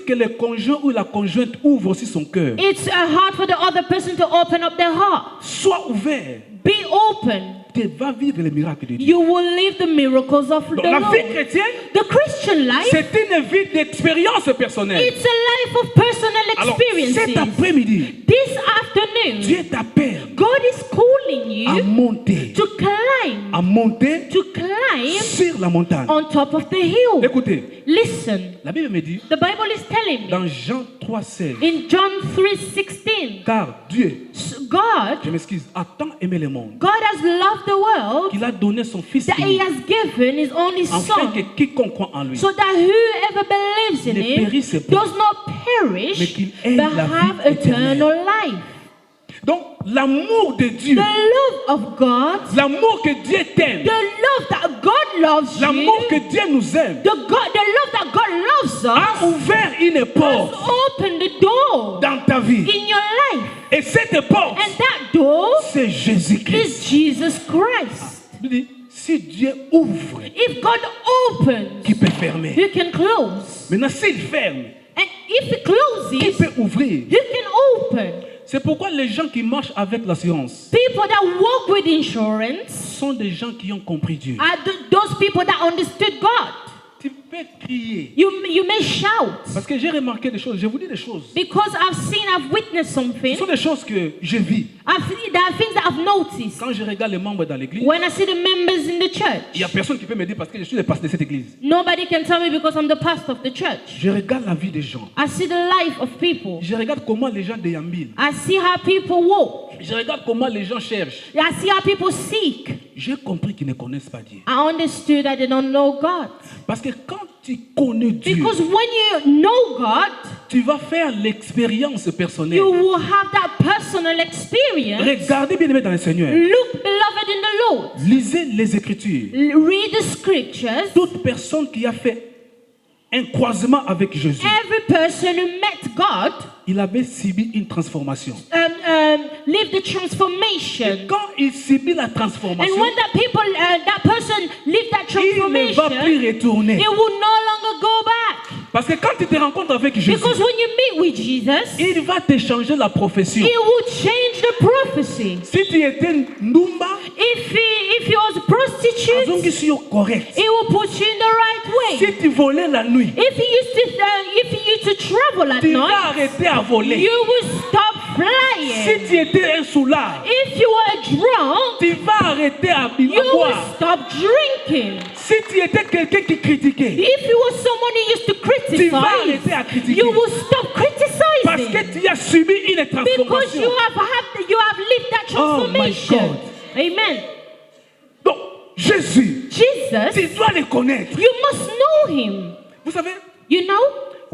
que le conjoint ou la conjointe ouvre aussi son cœur. It's hard for the other person to open up their heart. Sois ouvert. Be open. Tu vas vivre les miracles de Dieu. You will live the miracles of Donc, the la Lord. vie chrétienne, The Christian life, c'est une vie d'expérience personnelle. it's a life of personal Alors, cet experiences. après-midi, This afternoon, Dieu t'appelle God is calling à you monter, to climb, sur la montagne. on top of the hill. Écoutez, Listen, la Bible me dit, the Bible is telling me dans Jean 3,16, in John 3:16, car Dieu, God je m'excuse, a tant aimé le monde has loved the world qu'il a donné son Fils that He unique, has given His only afin Son, que quiconque croit en lui so that whoever believes in ne Him périsse pas, does not mais perish, qu'il ait but la have vie éternelle. eternal life. Donc, l'amour de Dieu, The love of God, l'amour que Dieu t'aime, the love that God loves l'amour you, que Dieu nous aime, the love that God loves a us, ouvert une porte open the door dans ta vie. in your life. Et cette porte, And that door c'est Jésus-Christ. is Jesus Christ. Il dit, si Dieu ouvre, If God opens, qui peut fermer? you can close. Maintenant, s'il ferme, And if He qui closes, peut ouvrir? you can open. C'est pourquoi les gens qui marchent avec l'assurance People that work with insurance sont des gens qui ont compris Dieu. are those people that understood God. Tu peux crier. You may shout. Parce que j'ai remarqué des choses, je vous dis des choses. Because I've witnessed Ce something. sont des choses que je vis. There are things that I've noticed. Quand je regarde les membres dans l'église, When I see the members in the il n'y a church, personne qui peut me dire parce que je suis le pasteur de cette église. nobody can tell me because I'm the pastor of the church. Je regarde la vie des gens. I see the life of people. Je regarde comment les gens déambulent. I see how people walk. Je regarde comment les gens cherchent. I see how people seek. J'ai compris qu'ils ne connaissent pas Dieu. I understood I did not know God. Parce que quand tu connais Dieu, Because when you know God, tu vas faire l'expérience personnelle. you will have that personal experience. Regardez bien aimé dans le Seigneur. Look, beloved in the Lord. Lisez les Écritures. Read the scriptures. Toute personne qui a fait un croisement avec Jésus, Every person who met God il avait subi une transformation. lived the transformation. Quand il subit la And transformation, when that person lived that il ne va transformation, plus retourner. he will no longer go back. Parce que quand tu te rencontres avec Jésus, Because when you meet with Jesus, il va te changer la profession. he will change the prophecy. Si tu étais Ndumba, If he was a prostitute, azongi sur correct. he will put you in the right way. Si tu volais la nuit, If he used to travel at tu vas night, arrêter à voler. you will stop flying. Si tu étais un soulard, If you were drunk, tu vas arrêter à you will boire. stop drinking. Si tu étais quelqu'un qui critiquait, If you were someone who used to tu vas arrêter à criticize, critiquer. you will stop Parce criticizing. que tu as subi une Because transformation. you have lived that Oh my transformation. God. Amen. Donc, Jésus, Jesus, tu dois le connaître. you must know him. Vous savez, You know,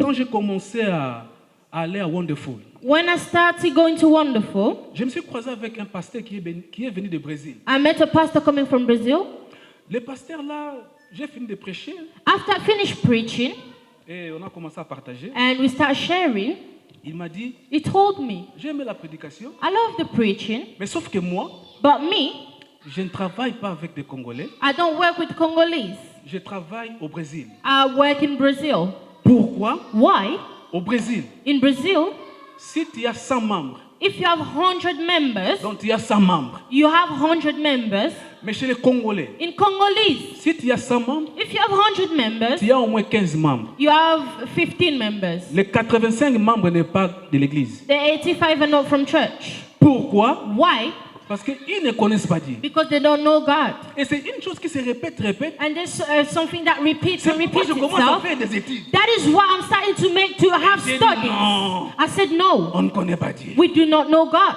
quand j'ai commencé à aller à Wonderful, when I started going to Wonderful, je me suis croisé avec un pasteur qui est venu du Brésil. I met a pastor coming from Brazil. Le pasteur là, j'ai fini de prêcher After I finished preaching et on a commencé à partager. and we started sharing, Il m'a dit, he told me, j'ai aimé la prédication, I love the preaching, mais sauf que moi, but me, je ne travaille pas avec des Congolais, I don't work with Congolese. je travaille au Brésil. I work in Brazil. Pourquoi? Why? Au Brésil, In Brazil, si tu as 100 membres, if you have 100 members, donc tu as 100 membres. you have 100 members. Mais chez les Congolais, In Congolese, si tu as 100 membres, if you have 100 members, tu as au moins 15 membres. you have 15 members. Les 85 membres n'est pas de l'église. The 85 are not from church. Pourquoi? Why? Parce qu'ils ne connaissent pas Dieu. Because they don't know God. Et c'est une chose qui se répète. And there's something that repeats C'est and pourquoi repeats je commence à itself. faire des études. That is why I'm starting to have J'ai dit studies. non. I said no, On ne connaît pas Dieu. we do not know God.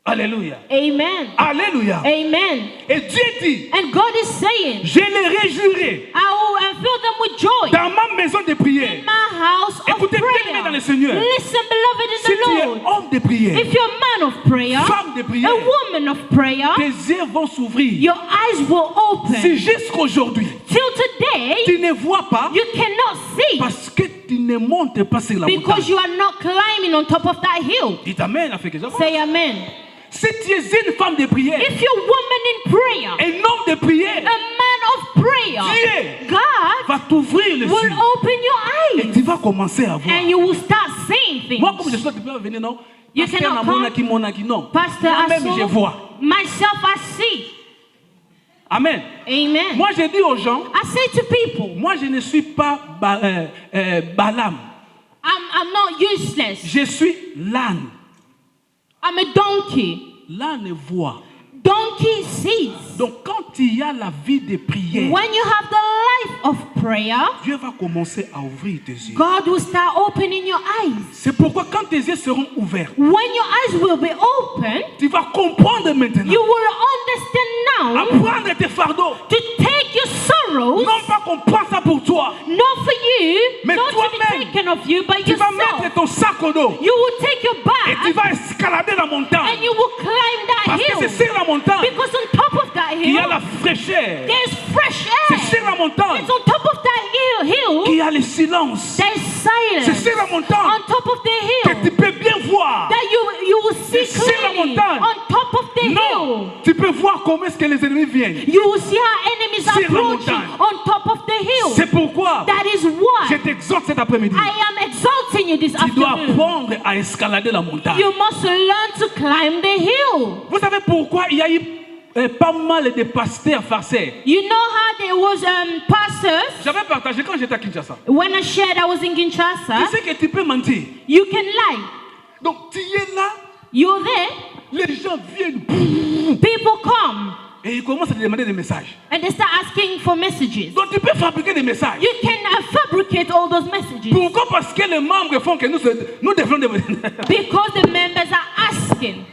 Alléluia. Amen. Alléluia. Amen. Et Dieu dit, And God is saying, je les réjouirai I will fill them with joy dans ma maison de prière. in my house of Écoutez bien dans le prayer. Seigneur. Listen, beloved in Si tu es the Lord. homme de prière, If you're a man of prayer, femme de prière, a woman of prayer, tes yeux vont s'ouvrir. your eyes will open. Si jusqu'aujourd'hui, Till today, tu ne vois pas, you cannot see parce que tu ne montes pas sur la because montagne. you are not climbing on top of that hill. Dites Amen, avec les Say amen. Si tu es une femme de prière, If you're a woman in prayer, un homme de prière, a man of prayer, Dieu God va t'ouvrir les will yeux open your et tu eyes. vas vas commencer à voir. and you will start seeing Moi, comme je things. suis là, tu peux venir, non? You Pasteur, cannot na come. monaki, non. Pastor, I Moi-même, je saw vois. myself, I see. Amen. Amen. Moi, je dis aux gens, I say to people, moi, je ne suis pas Balaam. I'm not useless. Je suis l'âne. I'm a donkey. L'âne voit. Donkey sees. Donc, quand il y a la vie de prière, When you have the life of prayer, Dieu va commencer à ouvrir tes yeux. God will start opening your eyes. C'est pourquoi quand tes yeux seront ouverts, When your eyes will be open, tu vas comprendre maintenant. you will understand now À prendre tes fardeaux. to take your sorrows, Non pas qu'on prend ça pour toi. not for you, Mais not to toi-même, be taken of you, but Tu vas yourself. mettre ton sac au dos. You will take your Et tu bag vas escalader la montagne. and you will climb that Parce que hill. c'est sur la montagne Because on top of that qu'il y a hill, la fraîcheur. there's fresh C'est air. sur la montagne It's on top of that hill, qu'il y a le silence. there's C'est silence. sur la montagne On top of the que hill, tu peux bien voir. that you will see C'est sur la clearly. montagne. On top of the hill, Non, tu peux voir comment est-ce que les ennemis viennent. you will see how enemies are Sur la approaching montagne. on top of the hill. C'est pourquoi That is je why t'exhorte cet après-midi. I am exalting you this Tu dois afternoon. apprendre à escalader la montagne. You must learn to climb the hill. Vous savez pourquoi il y a eu pas mal de pasteurs farceurs. You know how there was pastors. J'avais partagé quand j'étais à Kinshasa. When I shared I was in Kinshasa, Tu sais que tu peux mentir. you can lie. Donc tu es là, You're there, les gens viennent people come et ils commencent à te demander des messages. and they start asking for messages. Donc tu peux fabriquer des messages. You can fabricate all those messages Pourquoi? Parce que les membres font que nous devons des because the members are asking.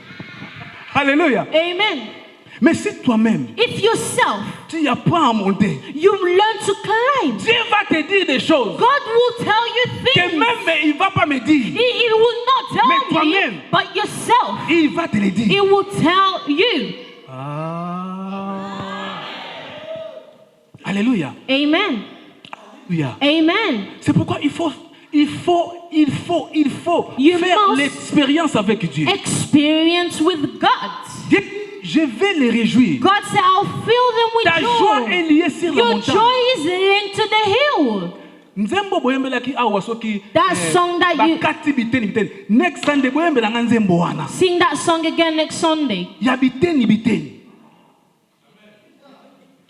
Alléluia. Amen. Mais si toi-même, If yourself, tu apprends à monter, you learn to climb, Dieu va te dire des choses God will tell you que things. même il ne va pas me dire. He will not Mais tell toi-même. me, but yourself, Il va te le He dire. will tell you. Alléluia. Amen. Alléluia. Amen. C'est pourquoi il faut You faire must l'expérience avec Dieu. Experience with God. Dieu, je vais les réjouir. God said, I'll fill them with Ta joie joy. est liée sur la Your montagne. joy is linked to the hill. Nzembo boyembelaki awa soki That song that you- bakati biteni biteni next Sunday boyembelanga nzembo wana Sing that song again next Sunday. ya biteni biteni.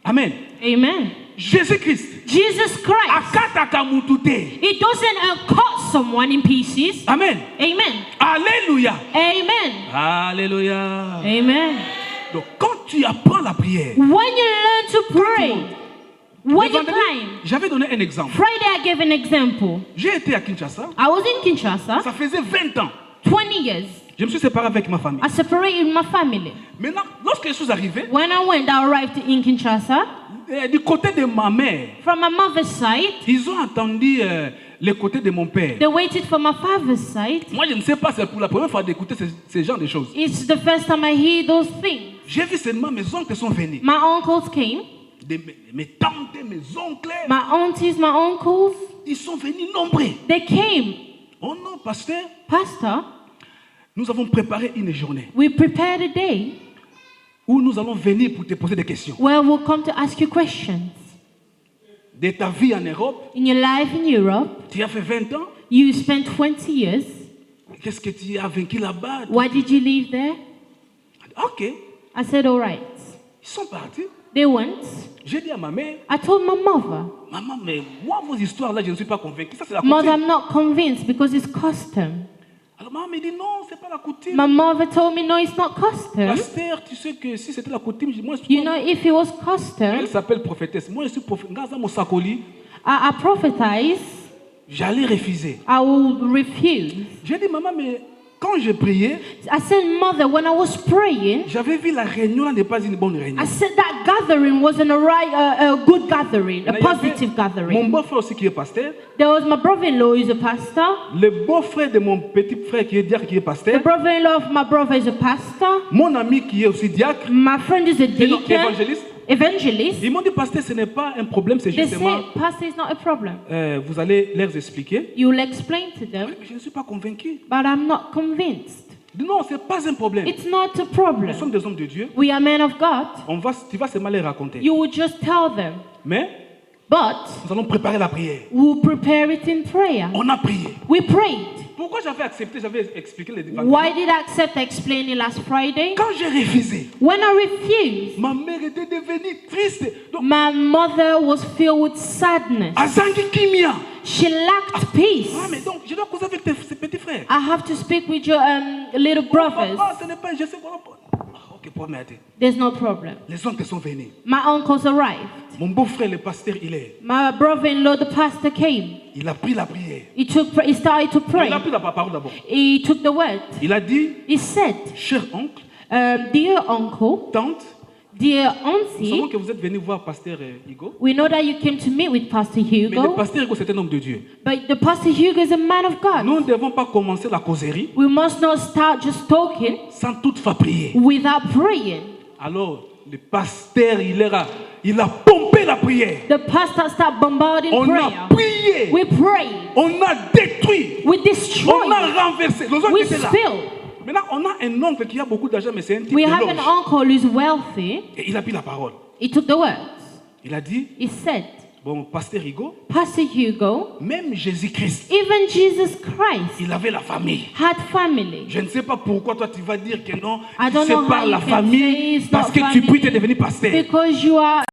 Amen. Amen. Jésus-Christ Jesus Christ, akataka mutu te. He doesn't cut someone in pieces. Amen. Amen. Alléluia. Amen. Alléluia. Amen. Donc quand tu apprends la prière, When you learn to pray, when le you vendredi, climb. j'avais donné un exemple. Friday I gave an example. J'ai été à Kinshasa, I was in Kinshasa, ça faisait 20 ans. 20 years. Je me suis séparé avec ma famille. I separated my family. Maintenant, lorsque je suis arrivé, When I arrived in Kinshasa, du côté de ma mère, from my mother's side, ils ont attendu le côté de mon père. they waited for my father's side. Moi, je ne sais pas, c'est pour la première fois d'écouter ce genre de choses. It's the first time I hear those things. J'ai vu seulement mes oncles sont venus. My uncles came, Mes tantes, mes oncles, my aunties, my uncles, ils sont venus nombreux. they came. Oh non, pasteur, Pastor, nous avons préparé une journée we prepared a day où nous allons venir pour te poser des questions. where we'll come to ask you questions. De ta vie en Europe, In your life in Europe, tu as fait 20 ans. you spent 20 years. Qu'est-ce que tu as vaincu là-bas? Why did you leave there? Ok, I said, all right. ils sont partis. They went. J'ai dit à ma mère, I told my mother, maman, mais moi, vos histoires-là, je ne suis pas convaincu. Ça, c'est la Mother, coutume. I'm not convinced because it's custom. Alors maman me dit, non, c'est pas la coutume. My mother told me, no, it's not custom. Pasteur, tu sais que si c'était la coutume, moi, je suis You know, if it was custom, Elle s'appelle prophétesse. Moi, je suis prophétesse. Ngaza Mosakoli, I prophesize, j'allais refuser. I will refuse. J'ai dit, maman, mais quand je priais, I said, Mother, when I was praying, j'avais vu la réunion là n'est pas une bonne réunion. I said that gathering wasn't a good gathering, a Il y avait positive Mon gathering. beau-frère aussi qui est pasteur. There was my brother-in-law who's a pastor. Le beau-frère de mon petit frère qui est diacre, qui est The pasteur. brother-in-law of my brother is a pastor. Mon ami qui est aussi diacre. My friend is a Non, deacon, évangéliste. evangelist. Ils m'ont dit, pasteur, ce n'est pas un problème, c'est They justement, say, Pastor, it's not a problem. vous allez leur expliquer. You will explain to them, Je ne suis pas convaincu. but I'm not convinced. Non, ce n'est pas un problème. It's not a Nous problem. sommes des hommes de Dieu. We are men of God. Tu vas seulement les raconter. You will just tell them. Mais But Nous allons préparer la prière. we'll prepare it in prayer. On a prié. We prayed. Pourquoi j'avais accepté, j'avais expliqué les vendredis. Why did I accept explaining last Friday? Quand j'ai refusé, When I refused, ma mère était devenue triste. Donc, my mother was filled with sadness. Azangi Kimia. She lacked peace. Ah, mais donc, je dois causer avec ses petits frères. I have to speak with your little brothers. Papa, ce n'est pas, je sais quoi. Ok, pour m'aider. There's no problem. Les oncles sont venus. My uncles arrived. Mon beau-frère, le pasteur, il est. My brother-in-law, the pastor, came. Il a pris la prière. He started to pray. Il a pris la parole d'abord. He took the word. Il a dit, He said, cher oncle, dear uncle, tante, dear nous savons auntie, que vous êtes venu voir pasteur Hugo. we know that you came to meet with Pastor Mais le Hugo, pasteur Hugo, c'est un homme de Dieu. but the Pastor Hugo is a man of God. Nous ne devons pas commencer la causerie We must not start just talking sans toutefois prier. without praying. Alors, le pasteur, il a pompé la prière. The pastor started bombarding On prayer. a prié. We prayed. On a détruit. We On destroyed. a renversé. Les autres We étaient là. spilled. Maintenant, on a un oncle qui a beaucoup d'argent, mais c'est un type We de have an loge. uncle who's wealthy. Et il a pris la parole. He took the words. Il a dit, He said, bon, pasteur Hugo, Pastor Hugo, même Jésus-Christ, even Jesus Christ il avait la famille. had family. Je ne sais pas pourquoi toi tu vas dire que non, I tu don't know how sépares you la can say famille it's parce not que tu pries, tu es family devenu pasteur. because you are